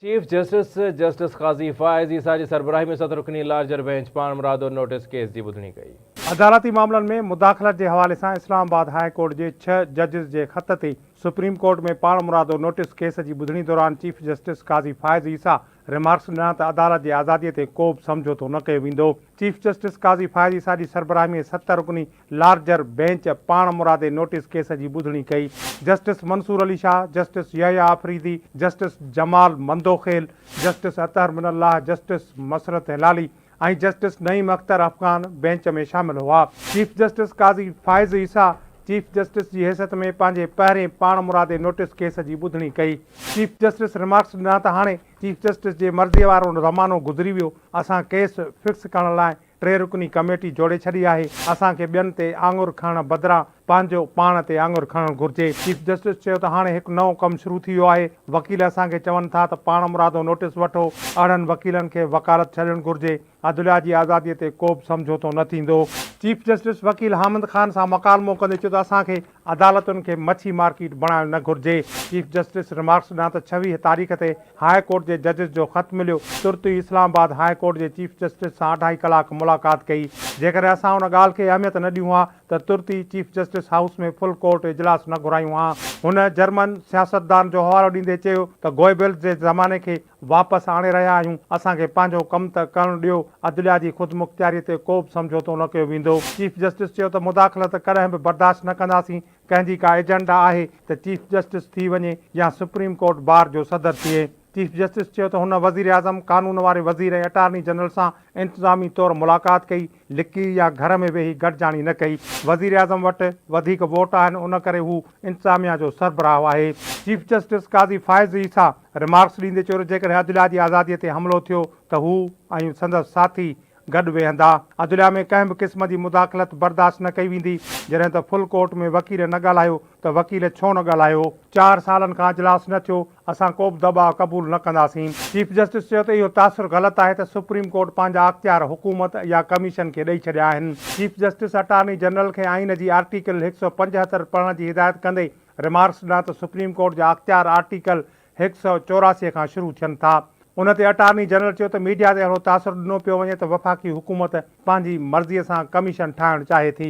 Chief justice Qazi Faez ईसा जी सरबराही में सदर रुकनी larger bench पाण मुरादो नोटिस केस की ॿुधणी कई। अदालती मामलनि में मुदाख़लत के हवाले से इस्लामाबाद हाई कोर्ट के 6 जजिस के ख़त ते सुप्रीम कोर्ट में पाण मुरादो नोटिस केस की ॿुधणी दौरान चीफ जस्टिस काज़ी फ़ाइज़ ईसा रिमार्क्स ॾिना त अदालत की आज़ादी ते को बि समझौतो न कयो वेंदो। चीफ जस्टिस काज़ी फ़ाइज़ ईसा की सरबराही में 7 रुकनी लार्जर बेंच पाण मुरादे नोटिस केस की ॿुधणी कई। Justice Mansoor Ali Shah, justice Yahya Afridi, justice Jamal Mandokhel, justice Athar Minallah, justice Musarrat Hilali और जस्टिस नईम अख्तर अफ़गान बेंच में शामिल हुआ। Chief justice Qazi Faez Isa chief justice की हैसियत में पंहिंजे पहिरें पाण मुरादे नोटिस केस की ॿुधणी कई। चीफ जस्टिस रिमार्क्स ॾिना त हाणे चीफ जस्टिस जे मर्ज़ी वारो ज़मानो गुज़री वियो। असां केस फिक्स करण लाइ 3 रुकनी कमेटी जोड़े छॾी आहे। असांखे ॿियनि ते आङुर खणण बदिरां पंहिंजो पाण ते आङुर खणणु घुरिजे। चीफ जस्टिस चयो त हाणे हिकु नओं कमु शुरू थी वियो आहे। वकील असांखे चवनि था त पाण मुरादो नोटिस वठो। अड़नि वकीलनि खे वकालत छॾणु घुरिजे। अदलिया जी आज़ादीअ ते को बि समझौतो न थींदो। चीफ जस्टिस वकील हामिद ख़ान सां मकालमो कंदे चयो त असांखे अदालतुनि खे मच्छी मार्केट बणाइणु न घुरिजे। चीफ जस्टिस रिमार्क्स ॾिना त 26 तारीख़ ते हाई कोर्ट जे जजिस जो ख़त मिलियो। तुर्त ई इस्लामाबाद हाई कोर्ट जे चीफ जस्टिस सां 2.5 कलाक मुलाक़ात कई। जेकर असां उन ॻाल्हि खे अहमियत न ॾियूं हा त तुर्त ई चीफ जस्टिस हाउस में फुल कोर्ट इजलास न घुरायूं हा। हुन जर्मन सियासतदान जो हवालो ॾींदे चयो त गोएबल्स जे ज़माने खे वापसि आणे रहिया आहियूं। असांखे पंहिंजो कमु त करणु ॾियो। अदलिया जी ख़ुदमुख़्तियारी ते को बि समझौतो न कयो वेंदो। चीफ जस्टिस चयो त मुदाख़लत कॾहिं बि बर्दाश्त न कंदासीं। कंहिंजी का एजेंडा आहे त चीफ जस्टिस थी वञे या सुप्रीम कोर्ट बार जो सदर थिए। चीफ जस्टिस चयो त हुन वज़ीर आज़म, कानून वारे वज़ीर ऐं अटार्नी जनरल सां इंतज़ामी तौरु मुलाक़ात कई, लिकी या घर में वेही गॾिजाणी न कई। वज़ीर आज़म वटि वधीक वोट आहिनि, उन करे हू इंतज़ामिया जो सरबराह आहे। चीफ जस्टिस काज़ी फ़ाइज़ ईसा रिमार्क्स ॾींदे चयो जेकर अदलिया जी आज़ादीअ ते हमिलो थियो त हू ऐं संदसि साथी गॾु वेहंदा। अदलिया में कंहिं बि क़िस्म जी मुदाख़लत बर्दाश्त न कई वेंदी। जॾहिं त फुल कोर्ट में वकील न ॻाल्हायो त वकील छो न ॻाल्हायो। 4 सालनि खां इजलास न थियो। असां को बि दॿाउ क़बूल न कंदासीं। चीफ जस्टिस चयो त इहो तासुर ग़लति आहे त सुप्रीम कोर्ट पंहिंजा अख़्तियार हुकूमत या कमीशन खे ॾेई छॾिया आहिनि। चीफ जस्टिस अटार्नी जनरल खे आइन जी आर्टिकल 175 पढ़ण जी हिदायत कंदे रिमार्क्स ॾिना त सुप्रीम कोर्ट जा अख़्तियार आर्टिकल 184 खां शुरू थियनि था। उन ते अटार्नी जनरल चयो त मीडिया ते अहिड़ो तासुर ॾिनो पियो वञे त वफ़ाक़ी हुकूमत पंहिंजी मर्ज़ीअ सां कमीशन ठाहिणु चाहे थी।